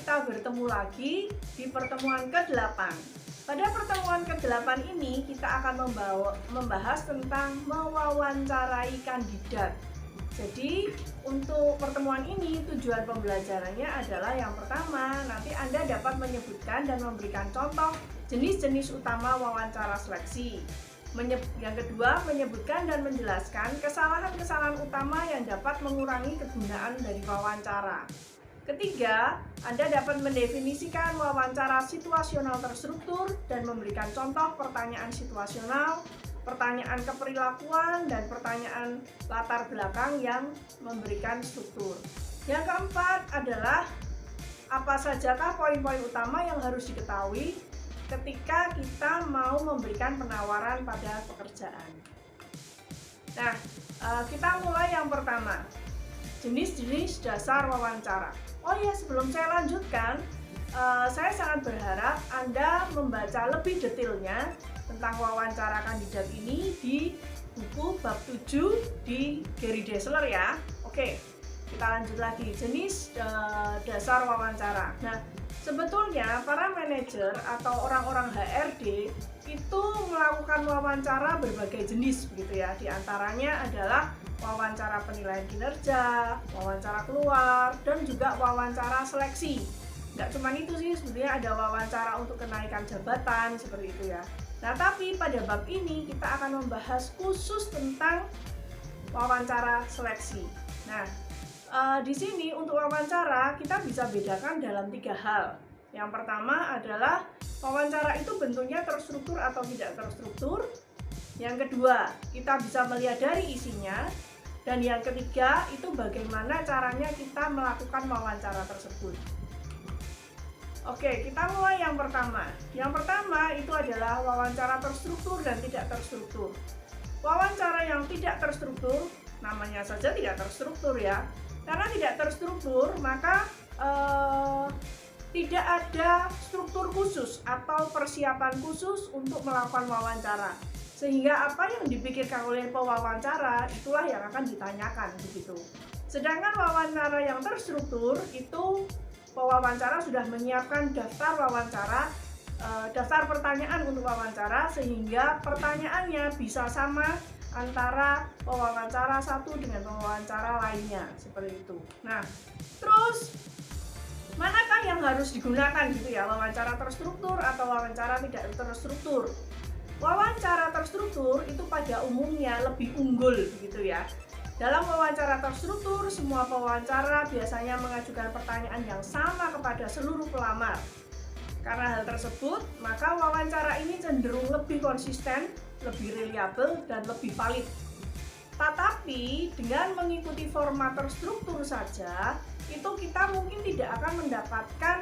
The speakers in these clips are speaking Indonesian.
kita bertemu lagi di pertemuan ke-8. Pada pertemuan ke-8 ini kita akan membahas tentang mewawancarai kandidat. Jadi untuk pertemuan ini tujuan pembelajarannya adalah yang pertama, nanti Anda dapat menyebutkan dan memberikan contoh jenis-jenis utama wawancara seleksi. Yang kedua, menyebutkan dan menjelaskan kesalahan-kesalahan utama yang dapat mengurangi kegunaan dari wawancara. Ketiga, Anda dapat mendefinisikan wawancara situasional terstruktur dan memberikan contoh pertanyaan situasional, pertanyaan keperilakuan, dan pertanyaan latar belakang yang memberikan struktur. Yang keempat adalah apa sajakah poin-poin utama yang harus diketahui ketika kita mau memberikan penawaran pada pekerjaan. Nah, kita mulai yang pertama, jenis-jenis dasar wawancara. Oh ya, sebelum saya lanjutkan, saya sangat berharap Anda membaca lebih detailnya tentang wawancara kandidat ini di buku bab 7 di Gary Dessler ya. Oke, kita lanjut lagi, jenis dasar wawancara. Nah, sebetulnya para manajer atau orang-orang HRD itu melakukan wawancara berbagai jenis begitu ya. Di antaranya adalah wawancara penilaian kinerja, wawancara keluar, dan juga wawancara seleksi. Nggak cuma itu sih, sebetulnya ada wawancara untuk kenaikan jabatan seperti itu ya. Nah, tapi pada bab ini kita akan membahas khusus tentang wawancara seleksi. Nah, di sini untuk wawancara kita bisa bedakan dalam 3 hal. Yang pertama adalah wawancara itu bentuknya terstruktur atau tidak terstruktur. Yang kedua, kita bisa melihat dari isinya. Dan yang ketiga, itu bagaimana caranya kita melakukan wawancara tersebut. Oke, kita mulai yang pertama. Yang pertama itu adalah wawancara terstruktur dan tidak terstruktur. Wawancara yang tidak terstruktur, namanya saja tidak terstruktur ya. Karena tidak terstruktur, maka tidak ada struktur khusus atau persiapan khusus untuk melakukan wawancara. Sehingga apa yang dipikirkan oleh pewawancara itulah yang akan ditanyakan begitu. Sedangkan wawancara yang terstruktur itu pewawancara sudah menyiapkan daftar wawancara, daftar pertanyaan untuk wawancara, sehingga pertanyaannya bisa sama antara pewawancara satu dengan pewawancara lainnya seperti itu. Nah, terus manakah yang harus digunakan gitu ya, wawancara terstruktur atau wawancara tidak terstruktur? Wawancara terstruktur itu pada umumnya lebih unggul gitu ya. Dalam wawancara terstruktur, semua pewawancara biasanya mengajukan pertanyaan yang sama kepada seluruh pelamar. Karena hal tersebut, maka wawancara ini cenderung lebih konsisten, lebih reliabel, dan lebih valid. Tetapi dengan mengikuti format terstruktur saja, itu kita mungkin tidak akan mendapatkan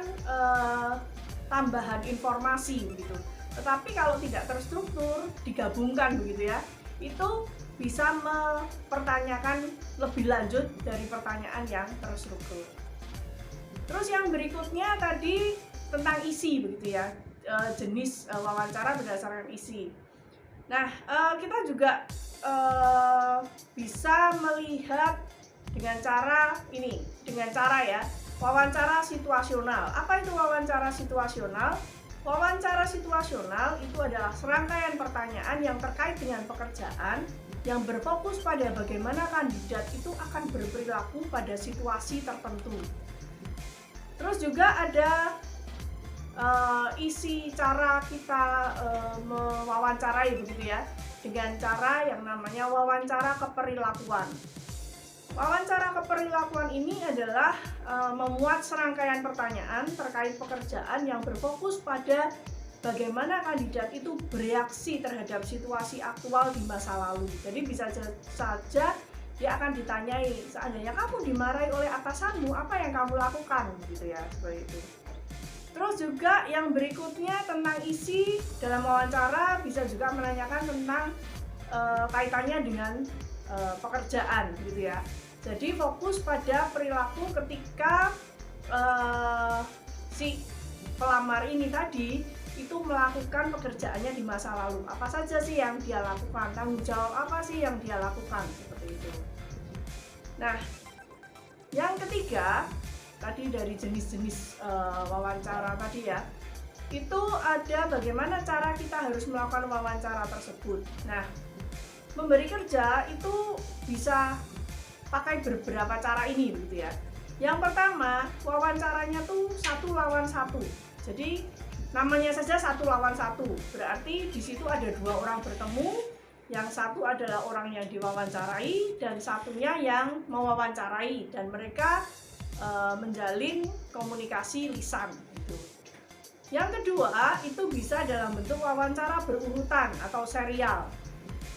tambahan informasi begitu. Tetapi kalau tidak terstruktur, digabungkan begitu ya, itu bisa mempertanyakan lebih lanjut dari pertanyaan yang terstruktur. Terus yang berikutnya tadi tentang isi begitu ya, jenis wawancara berdasarkan isi. Nah, kita juga bisa melihat dengan cara ini, dengan cara ya, wawancara situasional. Apa itu wawancara situasional? Wawancara situasional itu adalah serangkaian pertanyaan yang terkait dengan pekerjaan yang berfokus pada bagaimana kandidat itu akan berperilaku pada situasi tertentu. Terus juga ada isi cara kita mewawancarai begitu ya, dengan cara yang namanya wawancara keperilakuan. Wawancara keperilakuan ini adalah memuat serangkaian pertanyaan terkait pekerjaan yang berfokus pada bagaimana kandidat itu bereaksi terhadap situasi aktual di masa lalu. Jadi bisa saja dia akan ditanyai, seandainya kamu dimarahi oleh atasanmu, apa yang kamu lakukan? Gitu ya, seperti itu. Terus juga yang berikutnya tentang isi dalam wawancara, bisa juga menanyakan tentang kaitannya dengan pekerjaan gitu ya. Jadi fokus pada perilaku ketika si pelamar ini tadi itu melakukan pekerjaannya di masa lalu. Apa saja sih yang dia lakukan? Tanggung jawab apa sih yang dia lakukan? Seperti itu. Nah, yang ketiga tadi dari jenis-jenis wawancara tadi ya, itu ada bagaimana cara kita harus melakukan wawancara tersebut. Nah, memberi kerja itu bisa pakai beberapa cara ini gitu ya. Yang pertama, wawancaranya tuh 1 lawan 1. Jadi namanya saja 1 lawan 1. Berarti di situ ada 2 orang bertemu, yang satu adalah orang yang diwawancarai dan satunya yang mewawancarai, dan mereka menjalin komunikasi lisan gitu. Yang kedua, itu bisa dalam bentuk wawancara berurutan atau serial.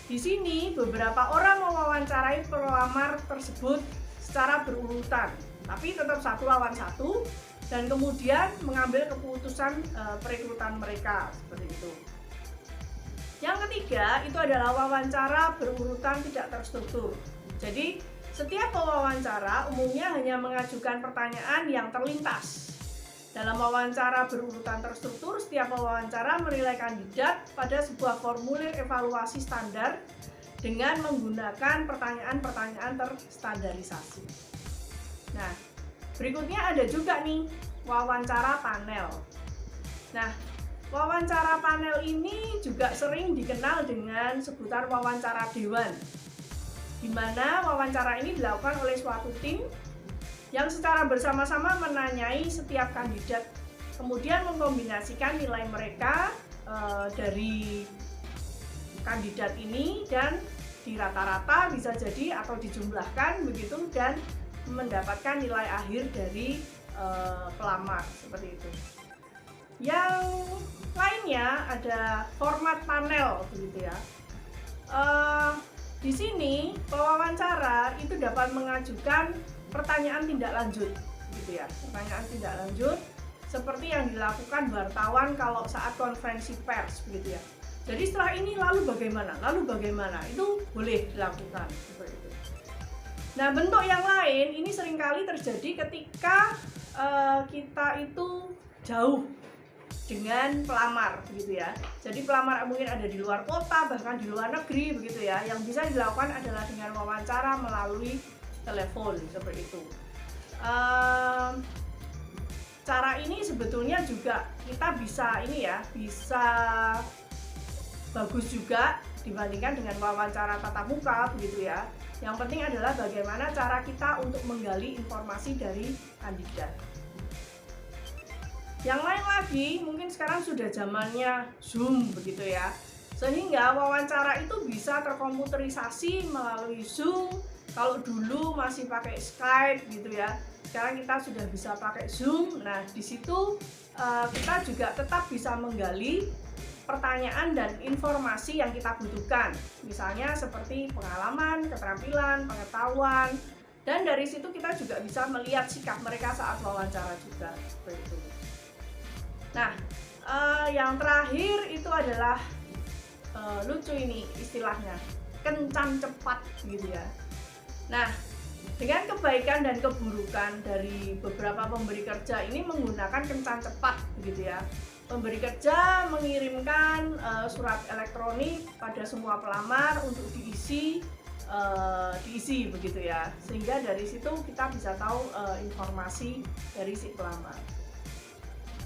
Di sini beberapa orang mewawancarai pelamar tersebut secara berurutan, tapi tetap 1 lawan 1, dan kemudian mengambil keputusan perekrutan mereka seperti itu. Yang ketiga, itu adalah wawancara berurutan tidak terstruktur. Jadi setiap pewawancara umumnya hanya mengajukan pertanyaan yang terlintas. Dalam wawancara berurutan terstruktur, setiap pewawancara menilai kandidat pada sebuah formulir evaluasi standar dengan menggunakan pertanyaan-pertanyaan terstandarisasi. Nah, berikutnya ada juga nih wawancara panel. Nah, wawancara panel ini juga sering dikenal dengan sebutan wawancara dewan, di mana wawancara ini dilakukan oleh suatu tim yang secara bersama-sama menanyai setiap kandidat, kemudian mengkombinasikan nilai mereka dari kandidat ini dan di rata-rata bisa jadi atau dijumlahkan begitu dan mendapatkan nilai akhir dari pelamar seperti itu. Yang lainnya ada format panel begitu ya. Di sini pewawancara itu dapat mengajukan pertanyaan tindak lanjut gitu ya. Pertanyaan tindak lanjut seperti yang dilakukan wartawan kalau saat konferensi pers begitu ya. Jadi setelah ini lalu bagaimana? Lalu bagaimana? Itu boleh dilakukan seperti itu. Nah, bentuk yang lain ini seringkali terjadi ketika kita itu jauh dengan pelamar begitu ya. Jadi pelamar mungkin ada di luar kota, bahkan di luar negeri begitu ya. Yang bisa dilakukan adalah dengan wawancara melalui telepon seperti itu. Cara ini sebetulnya juga kita bisa bisa bagus juga dibandingkan dengan wawancara tatap muka begitu ya. Yang penting adalah bagaimana cara kita untuk menggali informasi dari kandidat. Yang lain lagi, mungkin sekarang sudah zamannya Zoom begitu ya. Sehingga wawancara itu bisa terkomputerisasi melalui Zoom. Kalau dulu masih pakai Skype gitu ya. Sekarang kita sudah bisa pakai Zoom. Nah, di situ kita juga tetap bisa menggali pertanyaan dan informasi yang kita butuhkan. Misalnya seperti pengalaman, keterampilan, pengetahuan, dan dari situ kita juga bisa melihat sikap mereka saat wawancara juga. Seperti itu. Nah, yang terakhir itu adalah lucu ini istilahnya, kencan cepat gitu ya. Nah, dengan kebaikan dan keburukan dari beberapa pemberi kerja ini menggunakan kencan cepat begitu ya. Pemberi kerja mengirimkan surat elektronik pada semua pelamar untuk diisi begitu ya. Sehingga dari situ kita bisa tahu informasi dari si pelamar.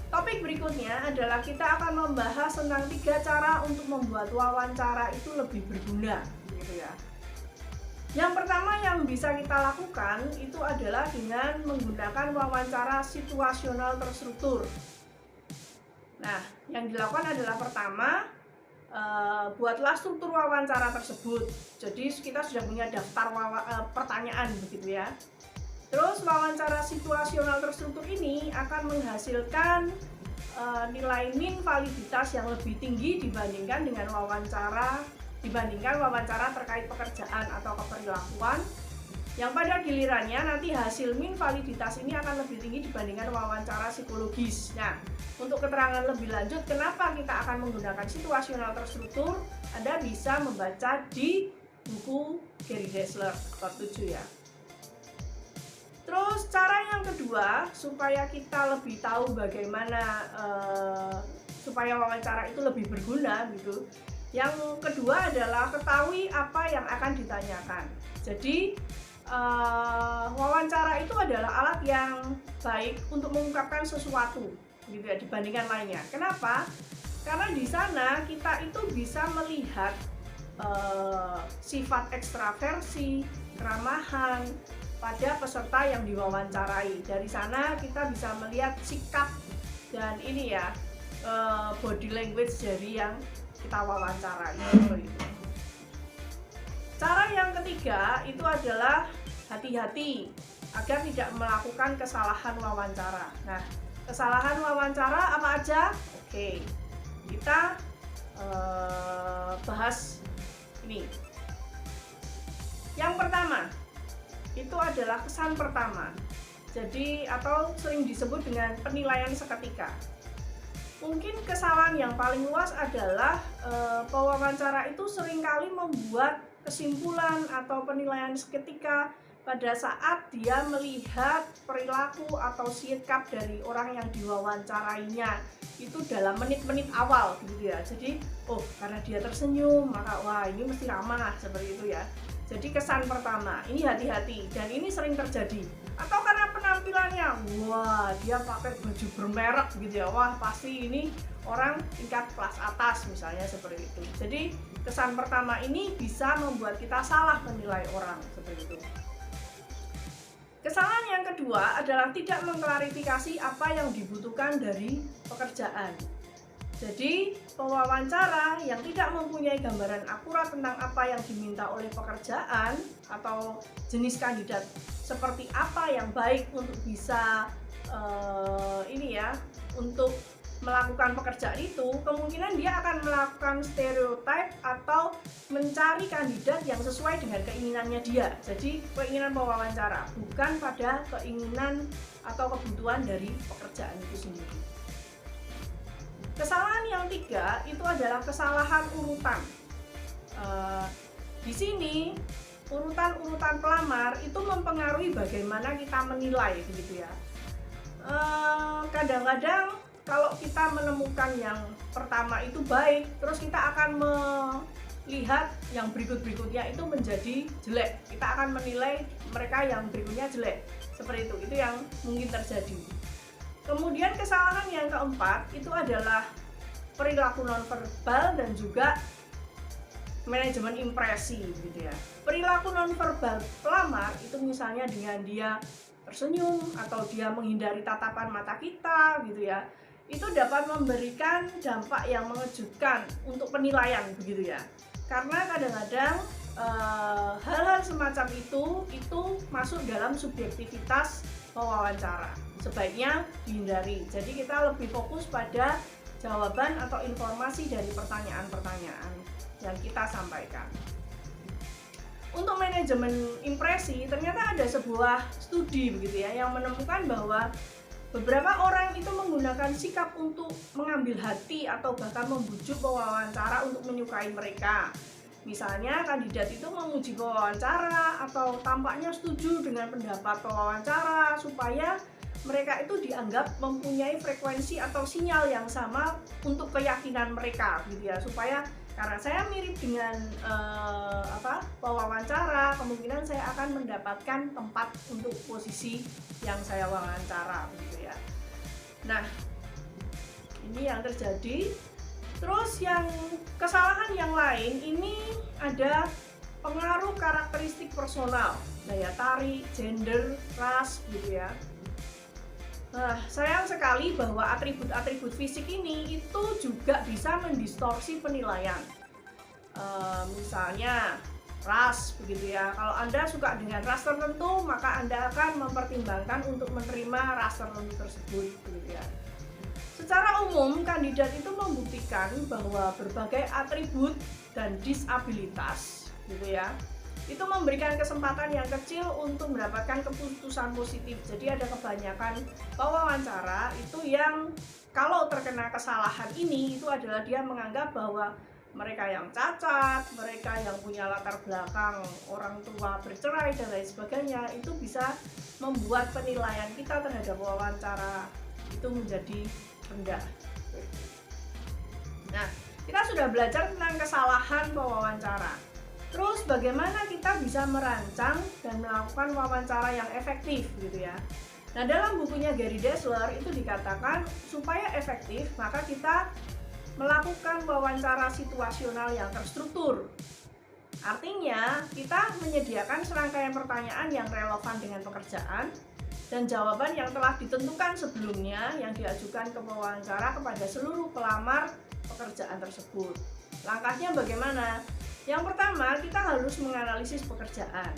Topik berikutnya adalah kita akan membahas tentang 3 cara untuk membuat wawancara itu lebih berguna, gitu ya. Yang pertama yang bisa kita lakukan itu adalah dengan menggunakan wawancara situasional terstruktur. Nah, yang dilakukan adalah pertama, buatlah struktur wawancara tersebut. Jadi kita sudah punya daftar pertanyaan, begitu ya. Terus wawancara situasional terstruktur ini akan menghasilkan nilai min validitas yang lebih tinggi dibandingkan wawancara terkait pekerjaan atau keperilakuan, yang pada gilirannya nanti hasil min validitas ini akan lebih tinggi dibandingkan wawancara psikologis. Nah, untuk keterangan lebih lanjut kenapa kita akan menggunakan situasional terstruktur, Anda bisa membaca di buku Gary Dessler bab 7 ya. Terus cara yang kedua supaya kita lebih tahu bagaimana supaya wawancara itu lebih berguna gitu. Yang kedua adalah ketahui apa yang akan ditanyakan. Jadi wawancara itu adalah alat yang baik untuk mengungkapkan sesuatu gitu ya dibandingkan lainnya. Kenapa? Karena di sana kita itu bisa melihat sifat ekstraversi, keramahan pada peserta yang diwawancarai. Dari sana kita bisa melihat sikap dan ini ya body language dari yang kita wawancarai. Cara yang ketiga itu adalah hati-hati agar tidak melakukan kesalahan wawancara. Nah, kesalahan wawancara apa aja? Oke, kita bahas ini. Yang pertama itu adalah kesan pertama. Jadi atau sering disebut dengan penilaian seketika. Mungkin kesalahan yang paling luas adalah pewawancara itu seringkali membuat kesimpulan atau penilaian seketika pada saat dia melihat perilaku atau sikap dari orang yang diwawancarainya itu dalam menit-menit awal gitu ya. Jadi karena dia tersenyum maka wah ini mesti ramah seperti itu ya. Jadi kesan pertama ini hati-hati dan ini sering terjadi. Atau karena penampilannya, wah dia pakai baju bermerek gitu ya, wah pasti ini orang tingkat kelas atas misalnya seperti itu. Jadi kesan pertama ini bisa membuat kita salah menilai orang seperti itu. Kesalahan yang kedua adalah tidak mengklarifikasi apa yang dibutuhkan dari pekerjaan. Jadi pewawancara yang tidak mempunyai gambaran akurat tentang apa yang diminta oleh pekerjaan atau jenis kandidat seperti apa yang baik untuk bisa untuk melakukan pekerjaan itu, kemungkinan dia akan melakukan stereotip atau mencari kandidat yang sesuai dengan keinginannya dia. Jadi keinginan pewawancara bukan pada keinginan atau kebutuhan dari pekerjaan itu sendiri. Kesalahan yang tiga itu adalah kesalahan urutan. Di sini urutan-urutan pelamar itu mempengaruhi bagaimana kita menilai begitu ya. Kadang-kadang kalau kita menemukan yang pertama itu baik, terus kita akan melihat yang berikut-berikutnya itu menjadi jelek. Kita akan menilai mereka yang berikutnya jelek. Seperti itu yang mungkin terjadi. Kemudian kesalahan yang keempat itu adalah perilaku nonverbal dan juga manajemen impresi gitu ya. Perilaku nonverbal pelamar itu misalnya dengan dia tersenyum atau dia menghindari tatapan mata kita gitu ya. Itu dapat memberikan dampak yang mengejutkan untuk penilaian begitu ya. Karena kadang-kadang hal-hal semacam itu masuk dalam subjektivitas pewawancara. Sebaiknya dihindari. Jadi kita lebih fokus pada jawaban atau informasi dari pertanyaan-pertanyaan yang kita sampaikan. Untuk manajemen impresi, ternyata ada sebuah studi begitu ya yang menemukan bahwa beberapa orang itu menggunakan sikap untuk mengambil hati atau bahkan membujuk pewawancara untuk menyukai mereka. Misalnya kandidat itu memuji pewawancara atau tampaknya setuju dengan pendapat pewawancara supaya mereka itu dianggap mempunyai frekuensi atau sinyal yang sama untuk keyakinan mereka gitu ya, supaya karena saya mirip dengan pewawancara, kemungkinan saya akan mendapatkan tempat untuk posisi yang saya wawancara gitu ya. Nah, ini yang terjadi. Terus yang kesalahan yang lain ini ada pengaruh karakteristik personal, daya tarik, gender, ras gitu ya. Nah, sayang sekali bahwa atribut-atribut fisik ini itu juga bisa mendistorsi penilaian. Misalnya ras begitu ya. Kalau Anda suka dengan ras tertentu, maka Anda akan mempertimbangkan untuk menerima ras tertentu tersebut begitu ya. Secara umum, kandidat itu membuktikan bahwa berbagai atribut dan disabilitas gitu ya, itu memberikan kesempatan yang kecil untuk mendapatkan keputusan positif. Jadi ada kebanyakan pewawancara itu yang kalau terkena kesalahan ini itu adalah dia menganggap bahwa mereka yang cacat, mereka yang punya latar belakang orang tua bercerai dan lain sebagainya, itu bisa membuat penilaian kita terhadap wawancara itu menjadi rendah. Nah, kita sudah belajar tentang kesalahan pewawancara. Terus bagaimana kita bisa merancang dan melakukan wawancara yang efektif gitu ya. Nah, dalam bukunya Gary Dessler itu dikatakan supaya efektif maka kita melakukan wawancara situasional yang terstruktur. Artinya, kita menyediakan serangkaian pertanyaan yang relevan dengan pekerjaan dan jawaban yang telah ditentukan sebelumnya yang diajukan ke pewawancara kepada seluruh pelamar pekerjaan tersebut. Langkahnya bagaimana? Yang pertama, kita harus menganalisis pekerjaan.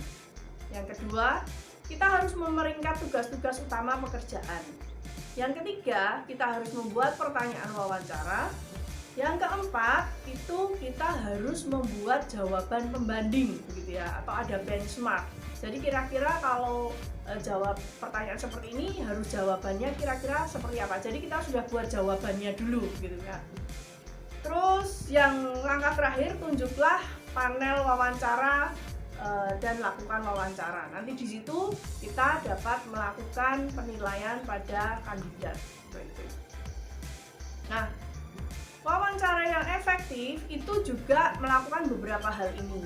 Yang kedua, kita harus memeringkat tugas-tugas utama pekerjaan. Yang ketiga, kita harus membuat pertanyaan wawancara. Yang keempat, itu kita harus membuat jawaban pembanding begitu ya, atau ada benchmark. Jadi kira-kira kalau jawab pertanyaan seperti ini harus jawabannya kira-kira seperti apa. Jadi kita sudah buat jawabannya dulu gitu ya. Terus yang langkah terakhir, tunjuklah panel wawancara dan lakukan wawancara. Nanti di situ kita dapat melakukan penilaian pada kandidat. Nah, wawancara yang efektif itu juga melakukan beberapa hal ini.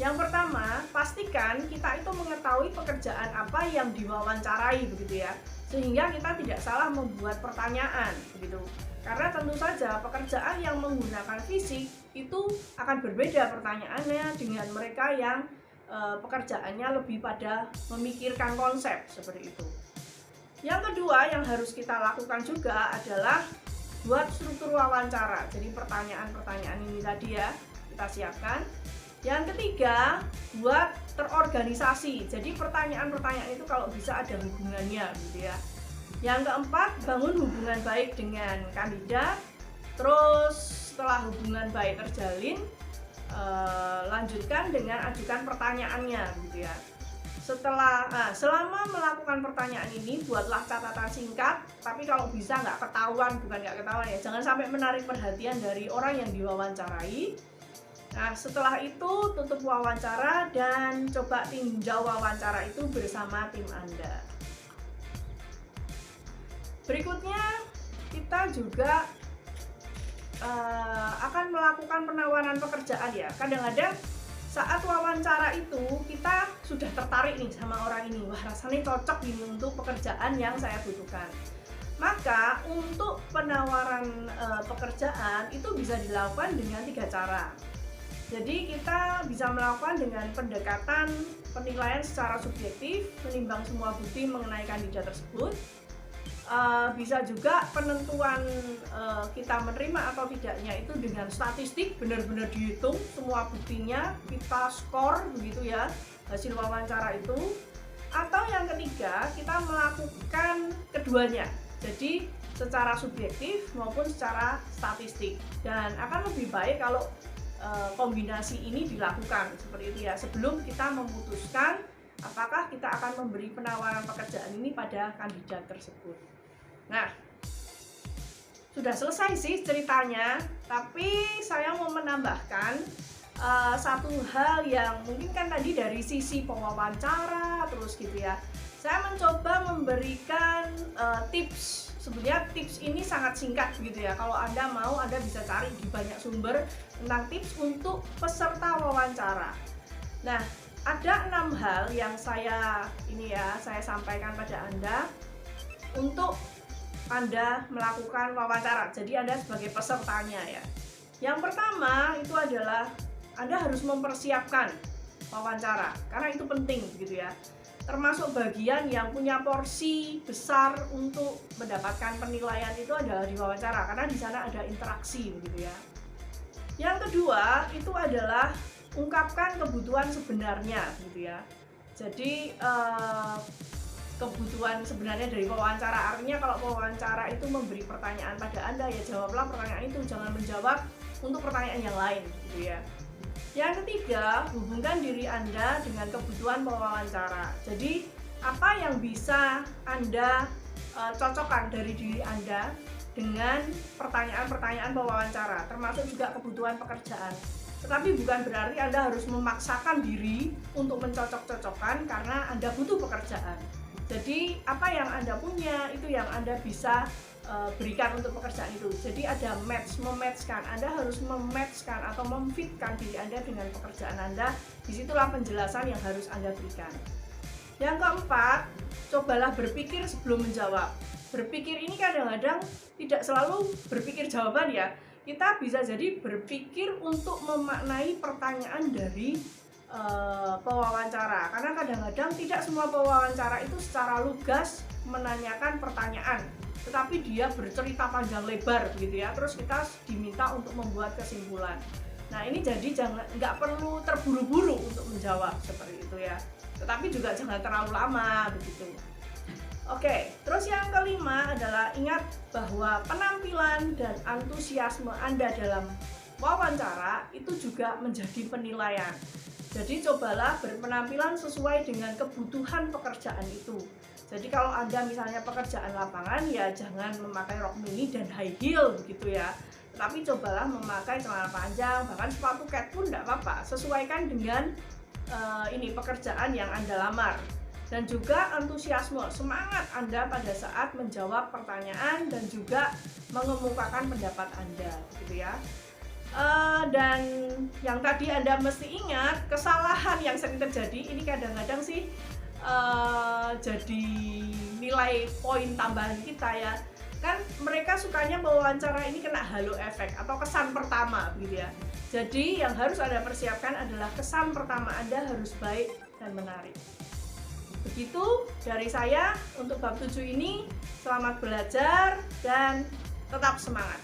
Yang pertama, pastikan kita itu mengetahui pekerjaan apa yang diwawancarai begitu ya, sehingga kita tidak salah membuat pertanyaan begitu. Karena tentu saja pekerjaan yang menggunakan fisik itu akan berbeda pertanyaannya dengan mereka yang pekerjaannya lebih pada memikirkan konsep seperti itu. Yang kedua yang harus kita lakukan juga adalah buat struktur wawancara. Jadi pertanyaan-pertanyaan ini tadi ya kita siapkan. Yang ketiga, buat terorganisasi. Jadi pertanyaan-pertanyaan itu kalau bisa ada hubungannya gitu ya. Yang keempat, bangun hubungan baik dengan kandidat. Terus setelah hubungan baik terjalin, lanjutkan dengan ajukan pertanyaannya gitu ya. Selama melakukan pertanyaan ini, buatlah catatan singkat, tapi kalau bisa nggak ketahuan ya, jangan sampai menarik perhatian dari orang yang diwawancarai. Nah, setelah itu tutup wawancara dan coba tinjau wawancara itu bersama tim Anda. Berikutnya, kita juga akan melakukan penawaran pekerjaan ya. Kadang-kadang saat wawancara itu kita sudah tertarik nih sama orang ini, wah rasanya cocok ini untuk pekerjaan yang saya butuhkan. Maka untuk penawaran pekerjaan itu bisa dilakukan dengan 3 cara. Jadi kita bisa melakukan dengan pendekatan penilaian secara subjektif, menimbang semua bukti mengenai kandidat tersebut. Bisa juga penentuan kita menerima atau tidaknya itu dengan statistik, benar-benar dihitung semua buktinya, kita skor begitu ya hasil wawancara itu. Atau yang ketiga, kita melakukan keduanya, jadi secara subjektif maupun secara statistik. Dan akan lebih baik kalau kombinasi ini dilakukan seperti itu ya, sebelum kita memutuskan apakah kita akan memberi penawaran pekerjaan ini pada kandidat tersebut. Nah, sudah selesai sih ceritanya, tapi saya mau menambahkan satu hal yang mungkin kan tadi dari sisi pewawancara terus gitu ya. Saya mencoba memberikan tips. Sebenarnya tips ini sangat singkat gitu ya. Kalau Anda mau, Anda bisa cari di banyak sumber tentang tips untuk peserta wawancara. Nah, ada 6 hal yang saya sampaikan pada Anda untuk Anda melakukan wawancara. Jadi Anda sebagai pesertanya ya. Yang pertama itu adalah Anda harus mempersiapkan wawancara karena itu penting gitu ya. Termasuk bagian yang punya porsi besar untuk mendapatkan penilaian itu adalah di wawancara karena di sana ada interaksi gitu ya. Yang kedua itu adalah ungkapkan kebutuhan sebenarnya gitu ya. Jadi kebutuhan sebenarnya dari wawancara, artinya kalau wawancara itu memberi pertanyaan pada Anda ya jawablah pertanyaan itu, jangan menjawab untuk pertanyaan yang lain gitu ya. Yang ketiga, hubungkan diri Anda dengan kebutuhan pewawancara. Jadi apa yang bisa Anda cocokkan dari diri Anda dengan pertanyaan-pertanyaan pewawancara, termasuk juga kebutuhan pekerjaan. Tetapi bukan berarti Anda harus memaksakan diri untuk mencocok-cocokkan karena Anda butuh pekerjaan. Jadi apa yang Anda punya itu yang Anda bisa berikan untuk pekerjaan itu. Jadi ada mematchkan. Anda harus mematchkan atau memfitkan diri Anda dengan pekerjaan Anda. Disitulah penjelasan yang harus Anda berikan. Yang keempat, cobalah berpikir sebelum menjawab. Berpikir ini kadang-kadang tidak selalu berpikir jawaban ya. Kita bisa jadi berpikir untuk memaknai pertanyaan dari pewawancara. Karena kadang-kadang tidak semua pewawancara itu secara lugas menanyakan pertanyaan, tetapi dia bercerita panjang lebar gitu ya. Terus kita diminta untuk membuat kesimpulan. Nah ini jadi nggak perlu terburu-buru untuk menjawab seperti itu ya. Tetapi juga jangan terlalu lama begitu. Oke, terus yang kelima adalah ingat bahwa penampilan dan antusiasme Anda dalam wawancara itu juga menjadi penilaian. Jadi cobalah berpenampilan sesuai dengan kebutuhan pekerjaan itu. Jadi kalau Anda misalnya pekerjaan lapangan ya jangan memakai rok mini dan high heel begitu ya. Tetapi cobalah memakai celana panjang, bahkan sepatu cat pun tidak apa-apa. Sesuaikan dengan ini pekerjaan yang Anda lamar. Dan juga antusiasme, semangat Anda pada saat menjawab pertanyaan dan juga mengemukakan pendapat Anda gitu ya. Dan yang tadi Anda mesti ingat, kesalahan yang sering terjadi ini kadang-kadang sih jadi nilai poin tambahan kita ya. Kan mereka sukanya mewawancara ini kena halo efek atau kesan pertama gitu ya. Jadi yang harus Anda persiapkan adalah kesan pertama Anda harus baik dan menarik. Begitu dari saya untuk bab 7 ini. Selamat belajar dan tetap semangat.